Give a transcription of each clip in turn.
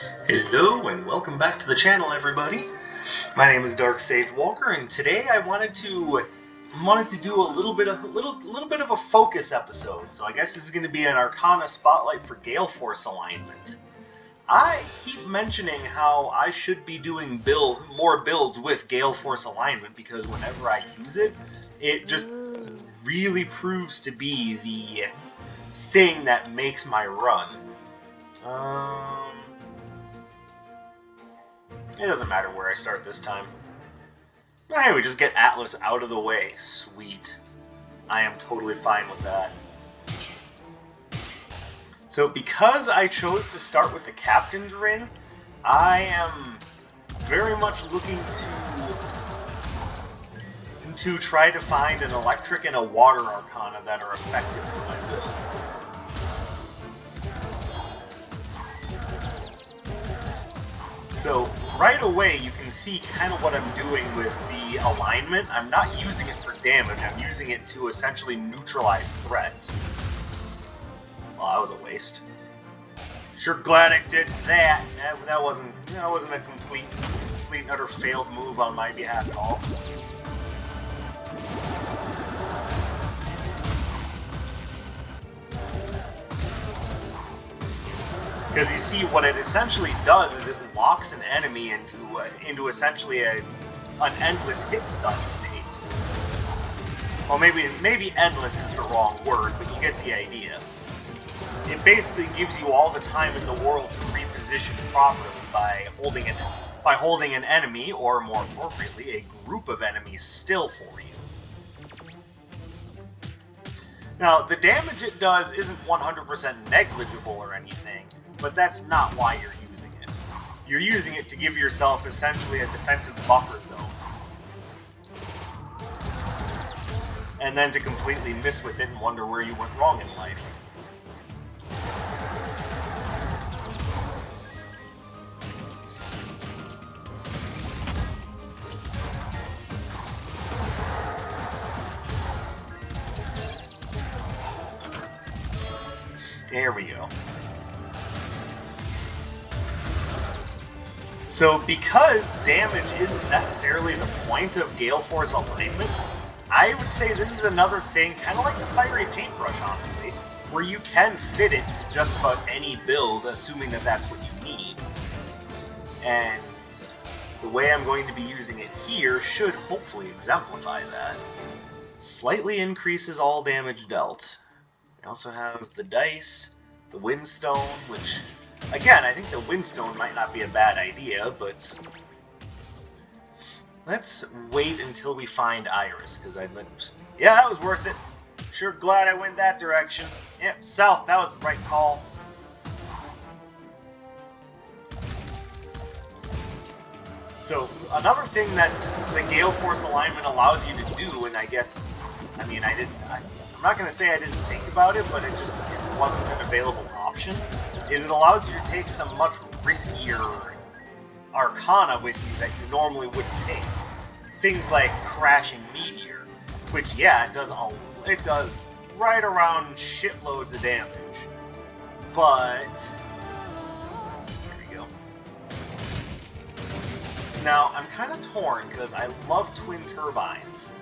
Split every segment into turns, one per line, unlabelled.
Hello and welcome back to the channel, everybody. My name is Dark Saved Walker, and today I wanted to do a little bit of a focus episode. So I guess this is going to be an Arcana Spotlight for Gale Force Alignment. I keep mentioning how I should be doing more builds with Gale Force Alignment because whenever I use it, it just really proves to be the thing that makes my run. It doesn't matter where I start this time. Hey, we just get Atlas out of the way. Sweet. I am totally fine with that. So because I chose to start with the Captain's Ring, I am very much looking to try to find an Electric and a Water Arcana that are effective for my build. So right away you can see kind of what I'm doing with the alignment. I'm not using it for damage, I'm using it to essentially neutralize threats. Well, that was a waste. Sure glad I did that. That wasn't a complete and utter failed move on my behalf at all. Because you see, what it essentially does is it locks an enemy into essentially an endless hit stun state. Well, maybe endless is the wrong word, but you get the idea. It basically gives you all the time in the world to reposition properly by holding an enemy, or more appropriately, a group of enemies still for you. Now, the damage it does isn't 100% negligible or anything, but that's not why you're using it. You're using it to give yourself essentially a defensive buffer zone. And then to completely miss with it and wonder where you went wrong in life. There we go. So because damage isn't necessarily the point of Gale Force Alignment, I would say this is another thing, kind of like the Fiery Paintbrush, honestly, where you can fit it to just about any build, assuming that that's what you need. And the way I'm going to be using it here should hopefully exemplify that. Slightly increases all damage dealt. We also have the dice, the Windstone, which, again, I think the Windstone might not be a bad idea, but let's wait until we find Iris, because yeah, that was worth it. Sure glad I went that direction. Yep, south, that was the right call. So, another thing that the Gale Force Alignment allows you to do, and I'm not going to say I didn't think about it, but it wasn't an available option, is it allows you to take some much riskier Arcana with you that you normally wouldn't take. Things like Crashing Meteor, which, yeah, it does right around shitloads of damage. But here we go. Now, I'm kind of torn, because I love Twin Turbines,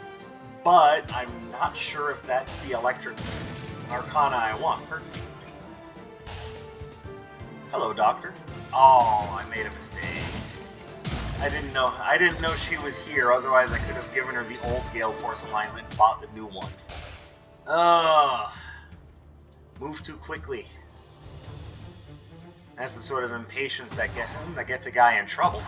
but I'm not sure if that's the Electric Arcana I want. Hello, Doctor. Oh, I made a mistake. I didn't know she was here, otherwise I could have given her the old Gale Force Alignment and bought the new one. Move too quickly. That's the sort of impatience that gets a guy in trouble.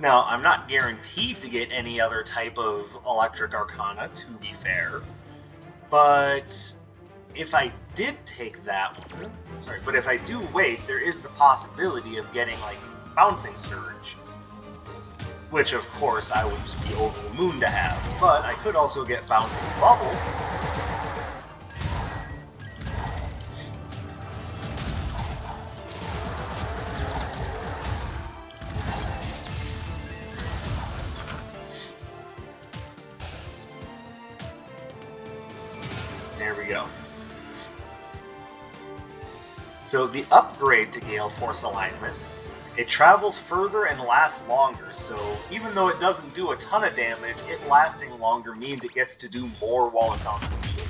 Now, I'm not guaranteed to get any other type of Electric Arcana, to be fair, but if I did take that one, but if I do wait, there is the possibility of getting, like, Bouncing Surge, which, of course, I would just be over the moon to have, but I could also get Bouncing Bubble. There we go. So the upgrade to Gale Force Alignment, it travels further and lasts longer, so even though it doesn't do a ton of damage, it lasting longer means it gets to do more while it's on the field.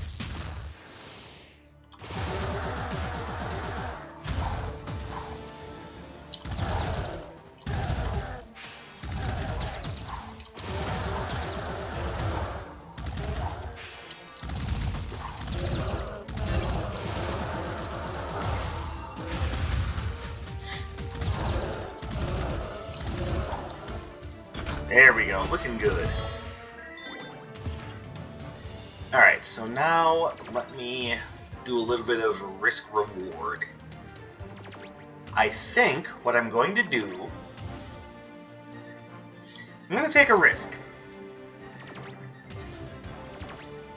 There we go, looking good. Alright, so now let me do a little bit of risk-reward. I think what I'm going to do... I'm going to take a risk.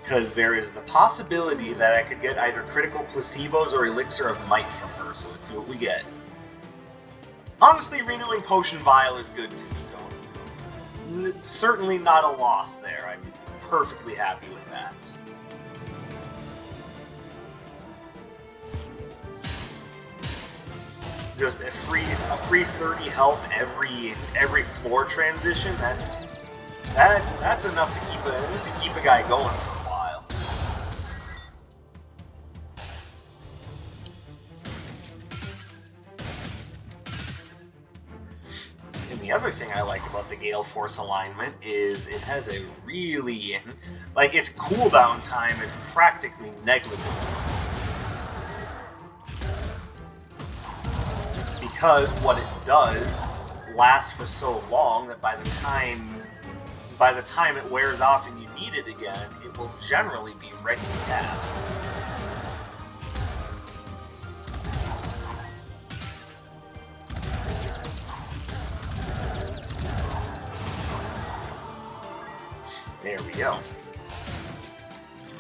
Because there is the possibility that I could get either critical placebos or Elixir of Might from her, so let's see what we get. Honestly, Renewing Potion Vial is good too, so... certainly not a loss there. I'm perfectly happy with that. Just a free 30 health every floor transition. That's enough to keep a guy going for a while. And the other thing I like about the Gale Force Alignment is it has a really... like, its cooldown time is practically negligible. Because what it does lasts for so long that by the time it wears off and you need it again, it will generally be ready to cast. There we go.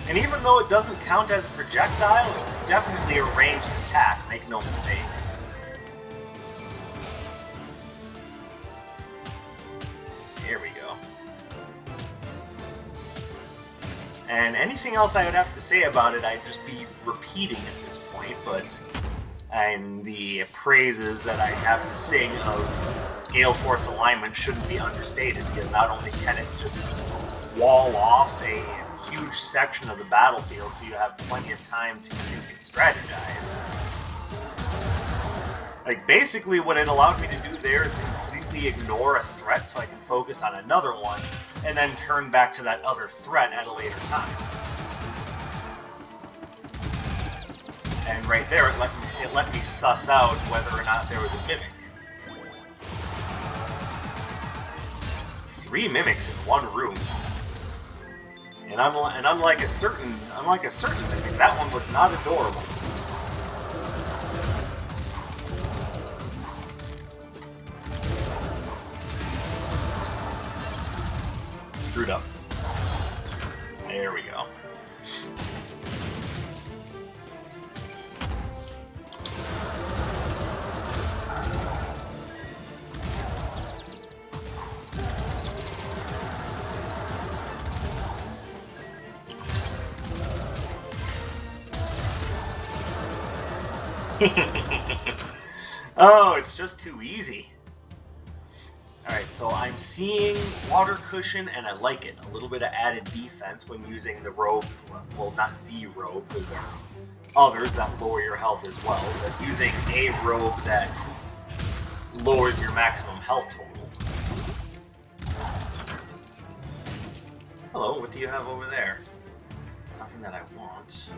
And even though it doesn't count as a projectile, it's definitely a ranged attack, make no mistake. There we go. And anything else I would have to say about it, I'd just be repeating at this point, but the praises that I have to sing of Gale Force Alignment shouldn't be understated, because not only can it just wall off a huge section of the battlefield so you have plenty of time to think and strategize. Like, basically what it allowed me to do there is completely ignore a threat so I can focus on another one, and then turn back to that other threat at a later time. And right there, it let me suss out whether or not there was a mimic. 3 mimics in one room. And unlike a certain mimic, that one was not adorable. Screwed up. There we go. Oh, it's just too easy. Alright, so I'm seeing Water Cushion, and I like it. A little bit of added defense when using the robe. Well, not the robe, because there are others that lower your health as well, but using a robe that lowers your maximum health total. Hello, what do you have over there? Nothing that I want.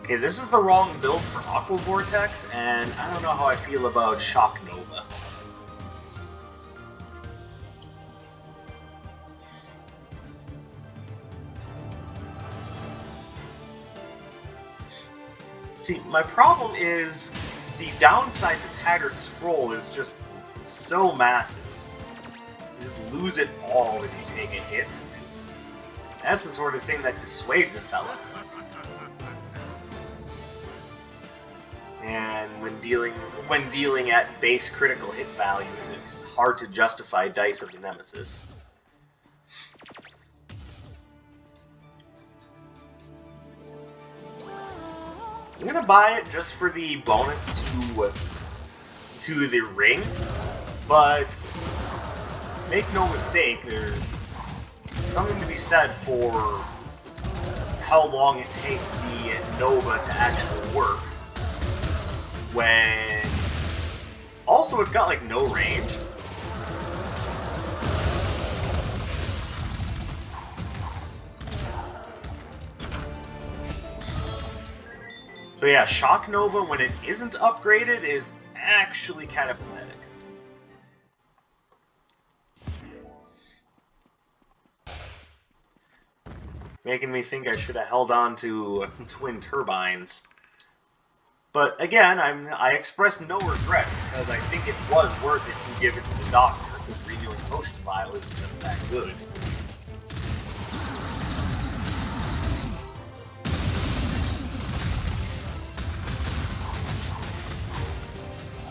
Okay, this is the wrong build for Aqua Vortex, and I don't know how I feel about Shock Nova. See, my problem is the downside to Tattered Scroll is just so massive. You just lose it all if you take a hit. That's the sort of thing that dissuades a fella. And when dealing at base critical hit values, it's hard to justify Dice of the Nemesis. I'm gonna buy it just for the bonus to the ring, but make no mistake, there's something to be said for how long it takes the Nova to actually work. When also it's got like no range. So yeah, Shock Nova, when it isn't upgraded, is actually kind of pathetic. Making me think I should have held on to twin turbines. But again, I express no regret, because I think it was worth it to give it to the doctor, because renewing potion vial is just that good.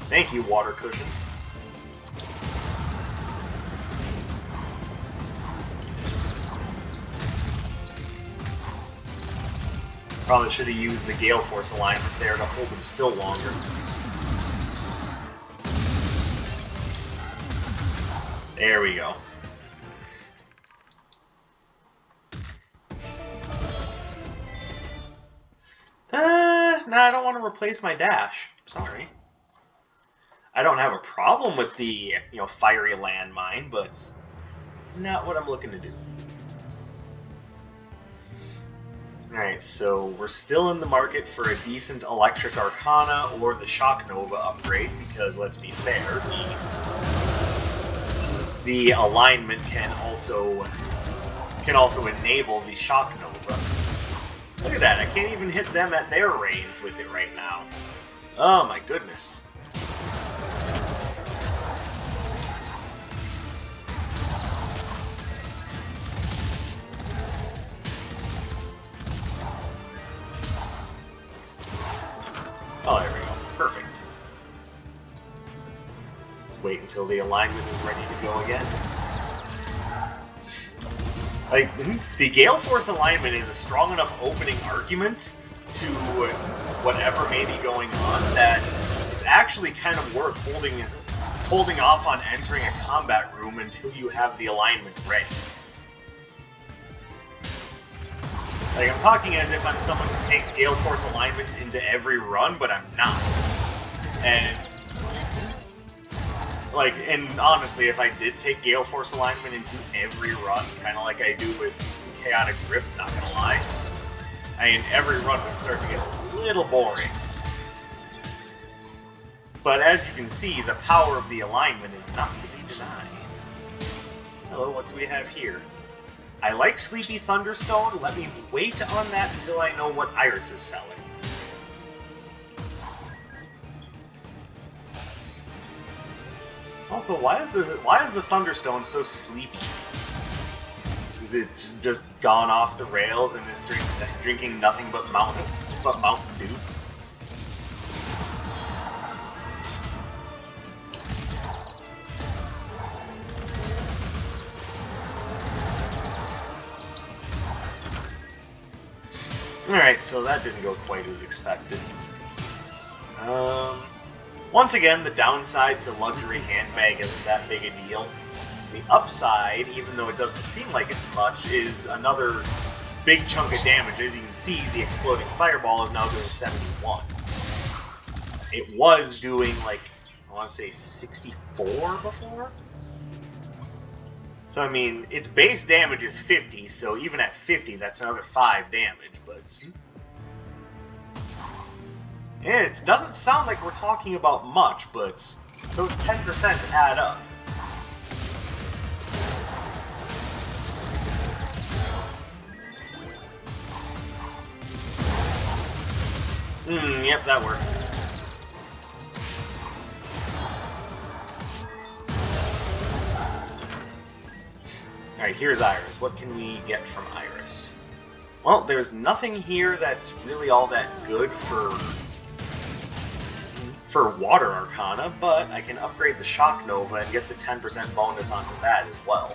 Thank you, water cushion. Probably should have used the Gale Force Alignment there to hold him still longer. There we go. No, I don't want to replace my dash. Sorry. I don't have a problem with the, fiery landmine, but it's not what I'm looking to do. Alright, so we're still in the market for a decent Electric Arcana or the Shock Nova upgrade, because let's be fair, the alignment can also enable the Shock Nova. Look at that, I can't even hit them at their range with it right now. Oh my goodness. Oh, there we go. Perfect. Let's wait until the alignment is ready to go again. Like, the Gale Force Alignment is a strong enough opening argument to whatever may be going on that it's actually kind of worth holding off on entering a combat room until you have the alignment ready. Like, I'm talking as if I'm someone who takes Gale Force Alignment into every run, but I'm not. And it's... Like, and honestly, if I did take Gale Force Alignment into every run, kind of like I do with Chaotic Rift, not gonna lie, I mean, every run would start to get a little boring. But as you can see, the power of the alignment is not to be denied. Hello, what do we have here? I like Sleepy Thunderstone. Let me wait on that until I know what Iris is selling. Also, why is the Thunderstone so sleepy? Is it just gone off the rails and is drinking nothing but Mountain Dew? Alright, so that didn't go quite as expected. Once again, the downside to luxury handbag isn't that big a deal. The upside, even though it doesn't seem like it's much, is another big chunk of damage. As you can see, the exploding fireball is now doing 71. It was doing, like, I want to say 64 before? So, I mean, its base damage is 50, so even at 50, that's another 5 damage, but... It doesn't sound like we're talking about much, but those 10% add up. Yep, that worked. Alright, here's Iris. What can we get from Iris? Well, there's nothing here that's really all that good for Water Arcana, but I can upgrade the Shock Nova and get the 10% bonus onto that as well.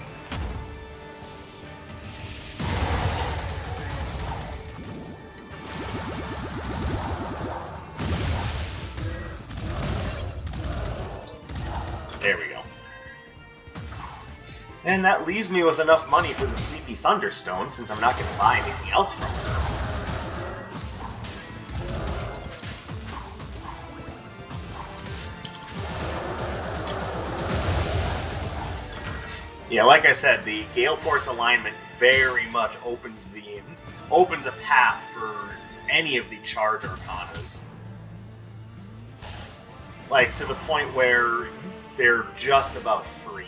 And that leaves me with enough money for the Sleepy Thunderstone, since I'm not going to buy anything else from her. Yeah, like I said, the Gale Force Alignment very much opens a path for any of the charge Arcanas. Like, to the point where they're just about free.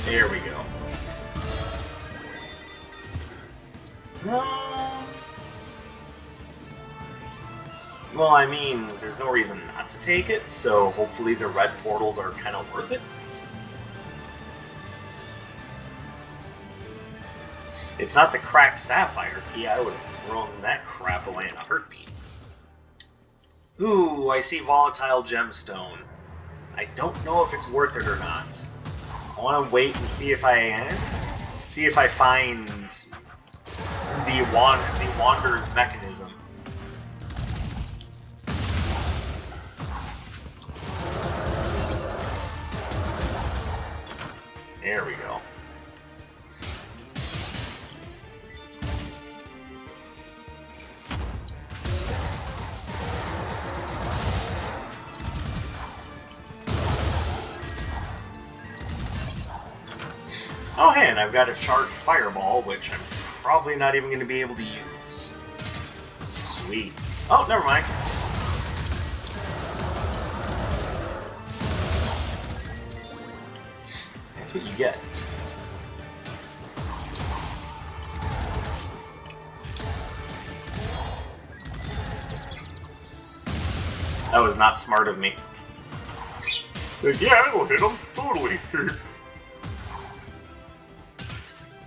There we go. Well, I mean, there's no reason not to take it, so hopefully the red portals are kind of worth it. It's not the cracked sapphire key. I would have thrown that crap away in a heartbeat. Ooh, I see volatile gemstone. I don't know if it's worth it or not. I want to wait and see if I find the Wanderer's mechanism. There we go. Oh hey, and I've got a charged fireball, which I'm probably not even going to be able to use. Sweet. Oh, never mind. That's what you get. That was not smart of me. Yeah, it'll hit him. Totally.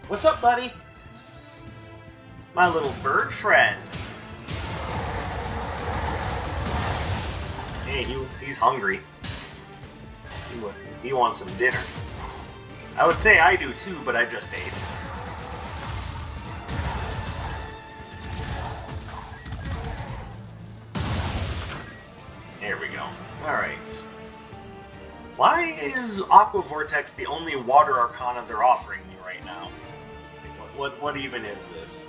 What's up, buddy? My little bird friend. Hey, he's hungry. He wants some dinner. I would say I do too, but I just ate. There we go. Alright. Why is Aqua Vortex the only water arcana they're offering me right now? What even is this?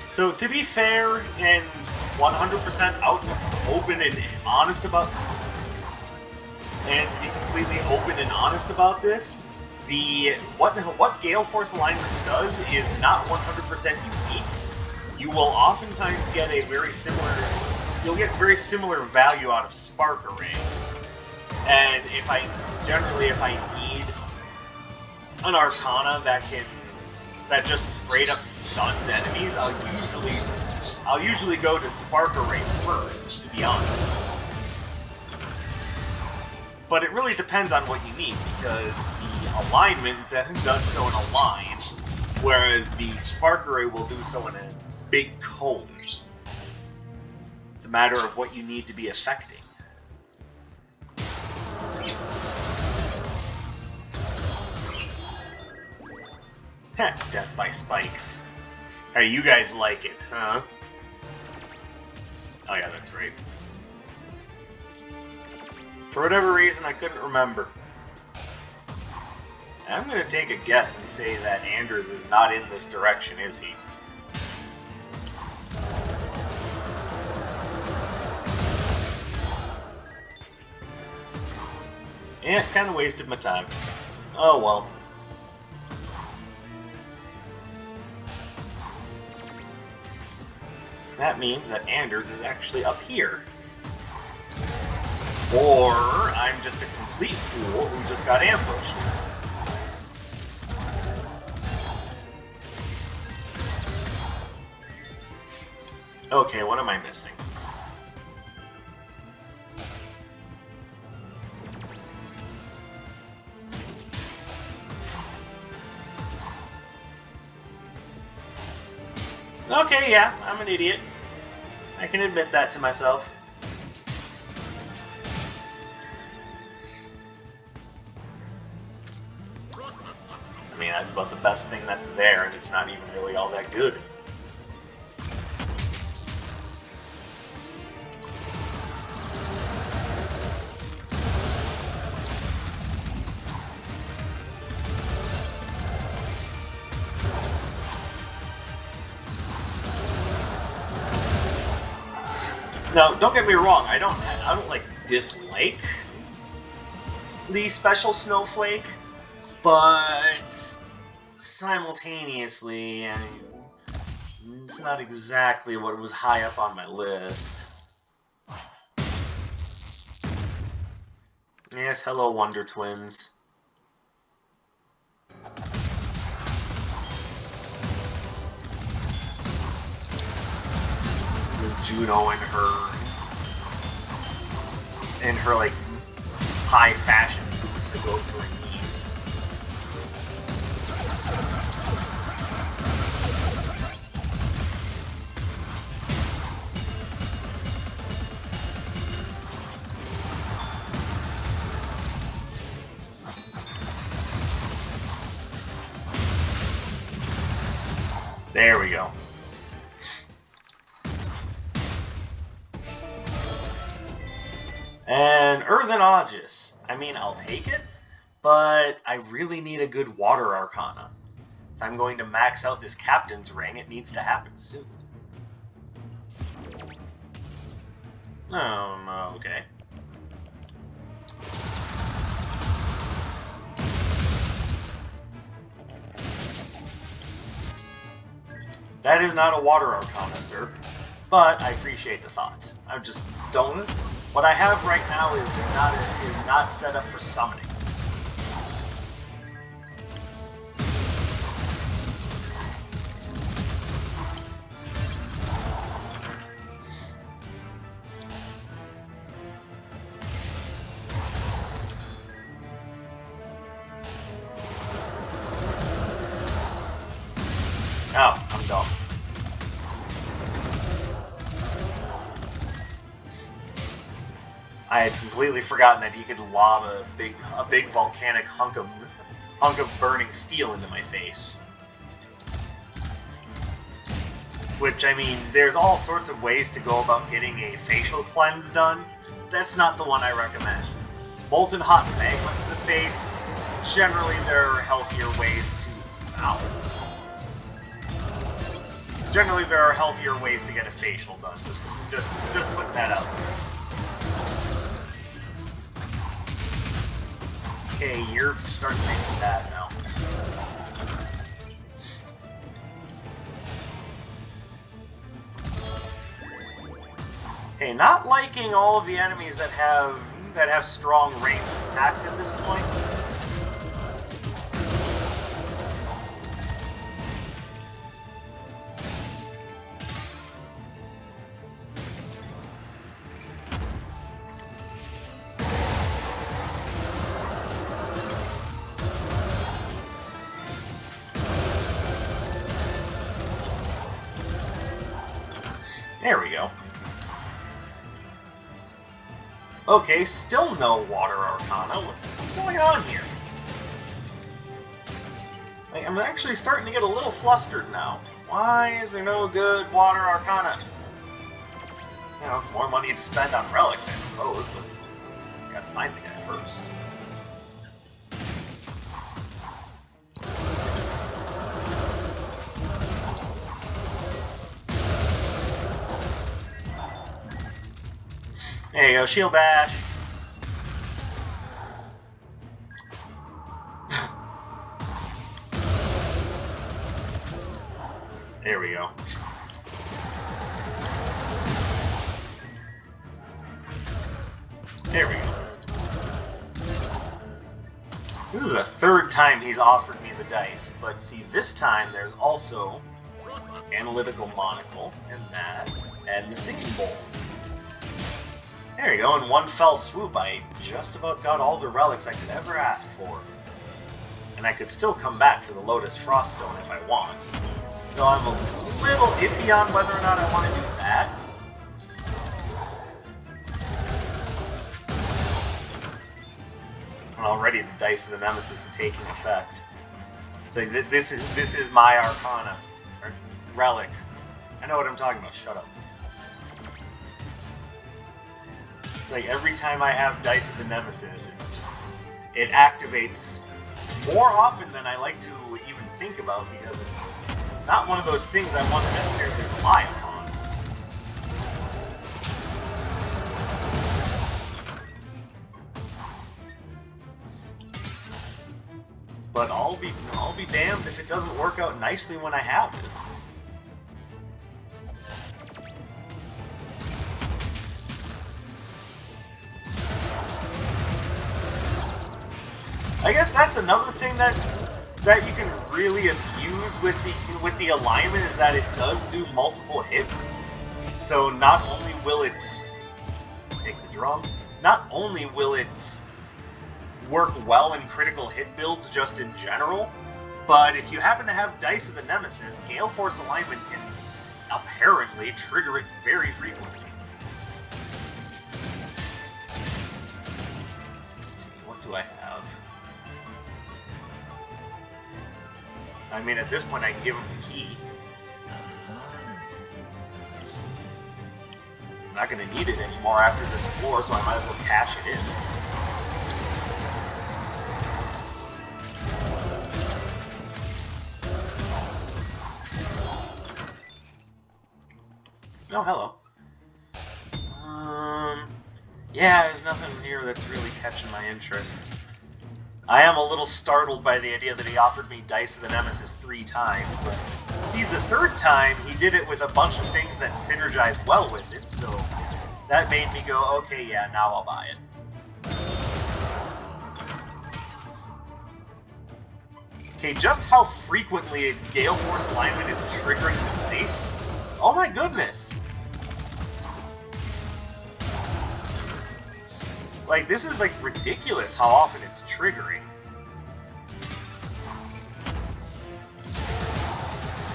So to be fair and 100% open and honest about, and to be completely open and honest about this, what Gale Force Alignment does is not 100% unique. You will oftentimes get you'll get very similar value out of Spark Array. And if I need an Arcana that just straight up stuns enemies, I'll usually go to Spark Array first, to be honest. But it really depends on what you need, because the alignment does so in a line, whereas the Spark Array will do so in a big cone. It's a matter of what you need to be affecting. Death by spikes. How do you guys like it, huh? Oh yeah, that's right. For whatever reason, I couldn't remember. I'm gonna take a guess and say that Anders is not in this direction, is he? Yeah, kinda wasted my time. Oh well. That means that Anders is actually up here. Or I'm just a complete fool who just got ambushed. Okay, what am I missing? Okay, yeah, I'm an idiot. I can admit that to myself. I mean, that's about the best thing that's there, and it's not even really all that good. Now, don't get me wrong, I don't like dislike the special snowflake, but simultaneously, I mean, it's not exactly what was high up on my list. Yes, hello, Wonder Twins. Juno and her like high fashion boots that go to her knees. There we go. And Earthen Aegis. I mean, I'll take it, but I really need a good Water Arcana. If I'm going to max out this Captain's Ring, it needs to happen soon. Okay. That is not a Water Arcana, sir. But I appreciate the thought. I just don't. What I have right now is not set up for summoning. Oh, I'm dumb. I had completely forgotten that he could lob a big volcanic hunk of burning steel into my face. Which, I mean, there's all sorts of ways to go about getting a facial cleanse done. That's not the one I recommend. Molten hot magma to the face. Generally, there are healthier ways to. Ow. Generally, there are healthier ways to get a facial done. Just put that out. Okay, you're starting to make me bad now. Okay, not liking all of the enemies that have strong ranged attacks at this point. There we go. Okay, still no Water Arcana. What's going on here? Like, I'm actually starting to get a little flustered now. Why is there no good Water Arcana? You know, more money to spend on relics, I suppose, but I gotta find the guy first. There you go, shield bash. There we go. There we go. This is the third time he's offered me the dice, but see, this time there's also Analytical Monocle, and that, and the Singing Bowl. There you go, in one fell swoop, I just about got all the relics I could ever ask for. And I could still come back for the Lotus Froststone if I want. Though I'm a little iffy on whether or not I want to do that. And already the Dice of the Nemesis is taking effect. It's like, this is my Arcana. Or relic. I know what I'm talking about, shut up. Like, every time I have Dice of the Nemesis, it activates more often than I like to even think about, because it's not one of those things I want to necessarily rely upon. But I'll be damned if it doesn't work out nicely when I have it. I guess that's another thing that you can really abuse with the alignment, is that it does do multiple hits. So not only will it take the drum, not only will it work well in critical hit builds just in general, but if you happen to have Dice of the Nemesis, Gale Force Alignment can apparently trigger it very frequently. Let's see, what do I have? I mean, at this point, I can give him the key. I'm not going to need it anymore after this floor, so I might as well cash it in. Oh, hello. Yeah, there's nothing here that's really catching my interest. I am a little startled by the idea that he offered me Dice of the Nemesis 3 times, but see, the third time, he did it with a bunch of things that synergize well with it, so that made me go, okay, yeah, now I'll buy it. Okay, just how frequently a Gale Force Alignment is triggering the Dice? Oh my goodness! Like, this is, like, ridiculous how often it's triggering.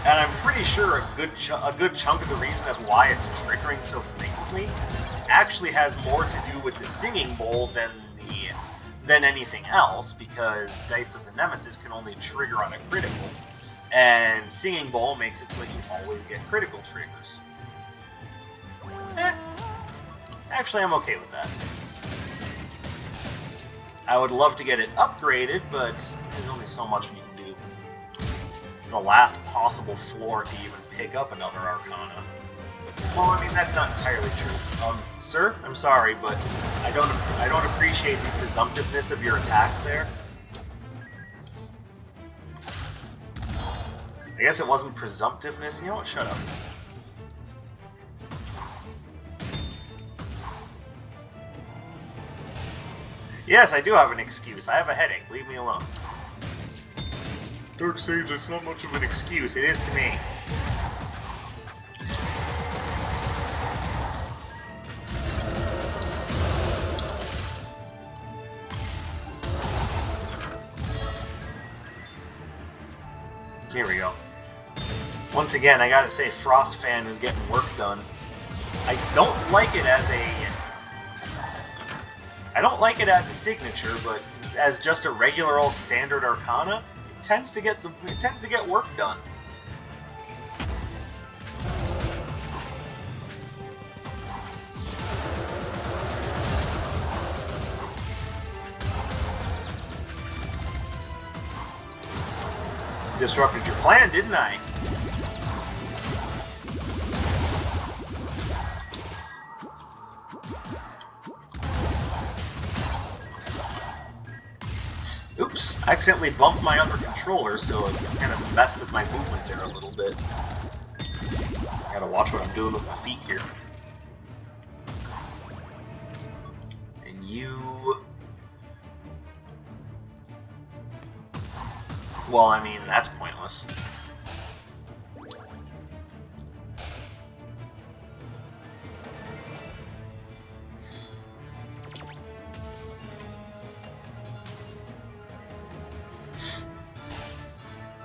And I'm pretty sure a good chunk of the reason as why it's triggering so frequently actually has more to do with the Singing Bowl than anything else, because Dice of the Nemesis can only trigger on a critical, and Singing Bowl makes it so that you always get critical triggers. Actually, I'm okay with that. I would love to get it upgraded, but there's only so much we can do. It's the last possible floor to even pick up another Arcana. Well, I mean, that's not entirely true. Sir, I'm sorry, but I don't appreciate the presumptiveness of your attack there. I guess it wasn't presumptiveness. You know what? Shut up. Yes, I do have an excuse. I have a headache. Leave me alone. Dark Sage, it's not much of an excuse. It is to me. Here we go. Once again, I gotta say, Frost Fan is getting work done. I don't like it as a signature, but as just a regular old standard Arcana, it tends to get work done. Disrupted your plan, didn't I? Oops, I accidentally bumped my other controller, so it kind of messed with my movement there a little bit. Gotta watch what I'm doing with my feet here. And you... Well, I mean, that's pointless.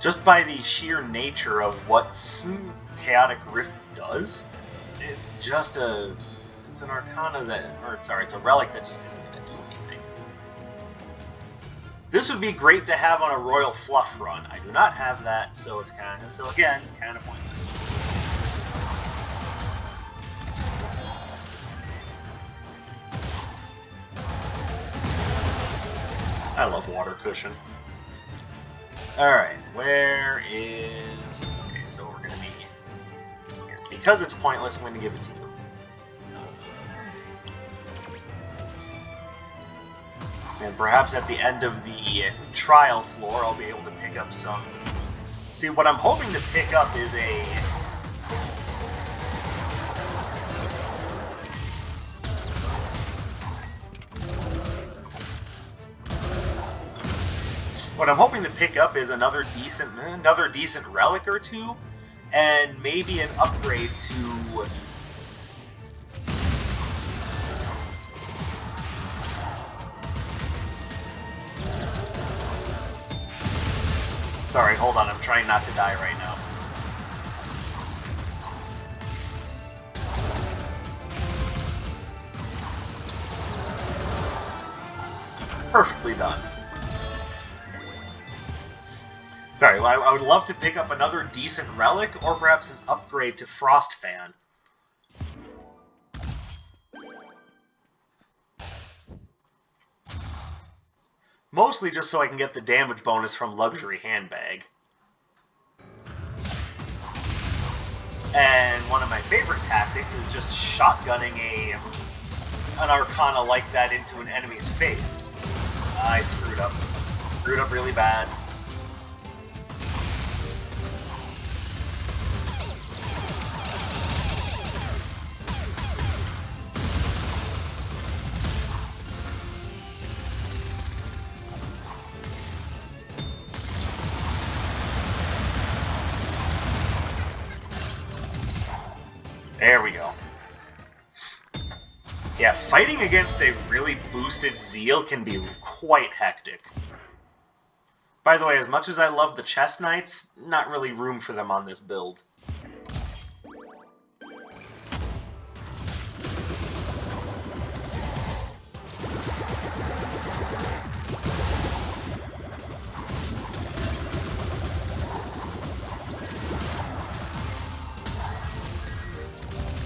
just by the sheer nature of what Chaotic Rift does, is just a... It's an Arcana that... Or, sorry, it's a relic that just isn't going to do anything. This would be great to have on a Royal Fluff run. I do not have that, so it's kind of... So again, kind of pointless. I love Water Cushion. Alright, where is... Okay, so we're going to be here. Because it's pointless, I'm going to give it to you. And perhaps at the end of the trial floor, I'll be able to pick up some... See, what I'm hoping to pick up is a... What I'm hoping to pick up is another decent relic or two, and maybe an upgrade to... Sorry, hold on, I'm trying not to die right now. Perfectly done. Sorry, I would love to pick up another decent relic, or perhaps an upgrade to Frost Fan. Mostly just so I can get the damage bonus from Luxury Handbag. And one of my favorite tactics is just shotgunning an Arcana like that into an enemy's face. I screwed up. Screwed up really bad. There we go. Yeah, fighting against a really boosted Zeal can be quite hectic. By the way, as much as I love the Chest Knights, not really room for them on this build.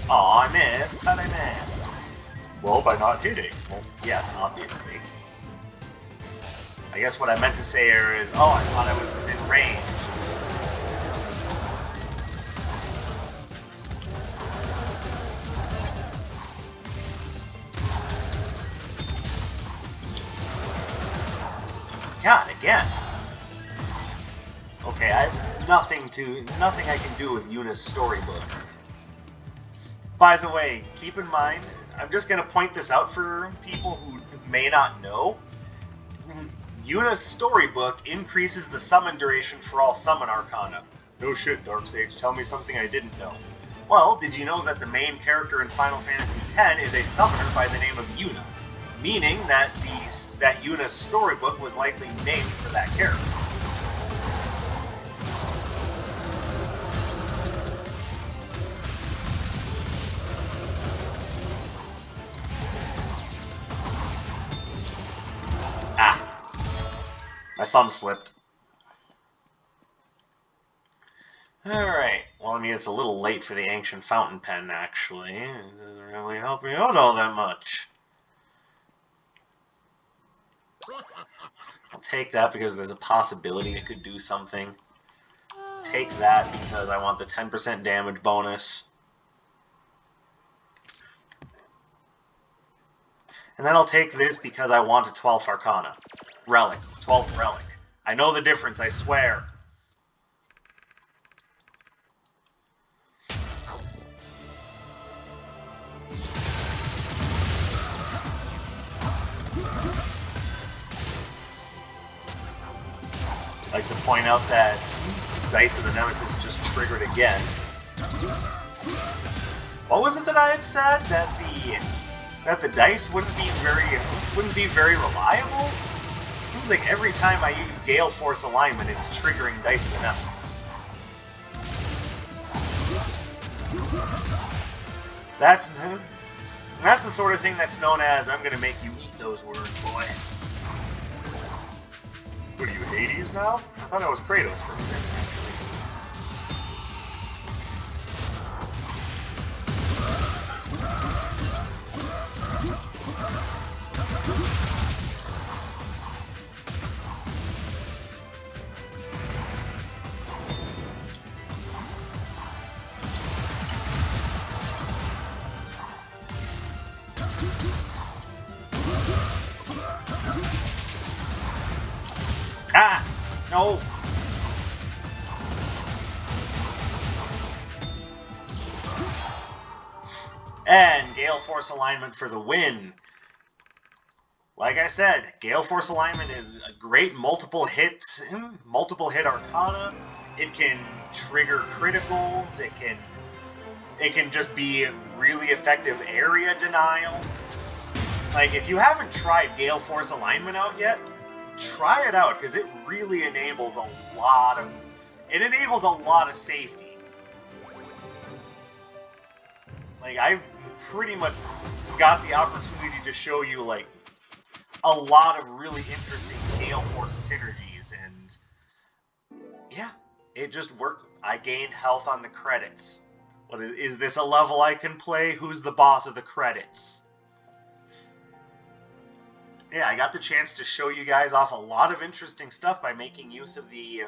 Aw, I missed. How'd I miss? Well, by not hitting. Well, yes, obviously. I guess what I meant to say here is, oh, I thought I was within range. God, again. Okay, I have nothing I can do with Yuna's storybook. By the way, keep in mind, I'm just going to point this out for people who may not know. Yuna's storybook increases the summon duration for all summon Arcana. No shit, Darksage, tell me something I didn't know. Well, did you know that the main character in Final Fantasy X is a summoner by the name of Yuna? Meaning that Yuna's storybook was likely named for that character. My thumb slipped. Alright, well, I mean, it's a little late for the Ancient Fountain Pen, actually. It doesn't really help me out all that much. I'll take that because there's a possibility it could do something. Take that because I want the 10% damage bonus. And then I'll take this because I want a 12th Arcana. Relic. 12th Relic. I know the difference, I swear. I'd like to point out that Dice of the Nemesis just triggered again. What was it that I had said? That the dice wouldn't be very reliable? Seems seems like every time I use Gale Force Alignment, it's triggering Dice of the Nemesis. That's the sort of thing that's known as, I'm gonna make you eat those words, boy. What are you, Hades now? I thought I was Kratos for a minute, actually. Ah! No! And Gale Force Alignment for the win. Like I said, Gale Force Alignment is a great multiple hit Arcana. It can trigger criticals. It can just be really effective area denial. Like, if you haven't tried Gale Force Alignment out yet, try it out, because it really enables a lot of safety. Like, I've pretty much got the opportunity to show you, like, a lot of really interesting Gale Force synergies, and yeah, it just worked. I gained health on the credits. What is this a level I can play? Who's the boss of the credits? Yeah, I got the chance to show you guys off a lot of interesting stuff by making use of the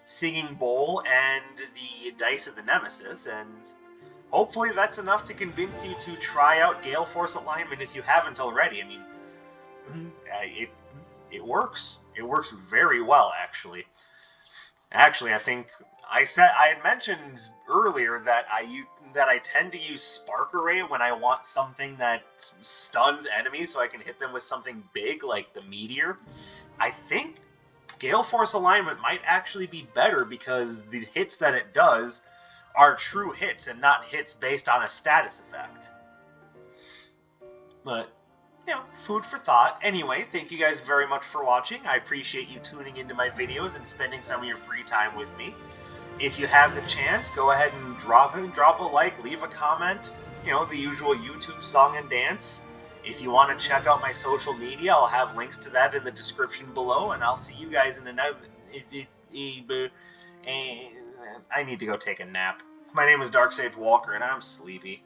Singing Bowl and the Dice of the Nemesis, and hopefully that's enough to convince you to try out Gale Force Alignment if you haven't already. I mean, it works. It works very well, actually. Actually, I think I had mentioned earlier that I tend to use Spark Array when I want something that stuns enemies so I can hit them with something big like the Meteor. I think Gale Force Alignment might actually be better because the hits that it does are true hits and not hits based on a status effect. But, you know, food for thought. Anyway, thank you guys very much for watching. I appreciate you tuning into my videos and spending some of your free time with me. If you have the chance, go ahead and drop a like, leave a comment, you know, the usual YouTube song and dance. If you want to check out my social media, I'll have links to that in the description below, and I'll see you guys in another... I need to go take a nap. My name is Dark Sage Walker, and I'm sleepy.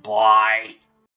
Bye.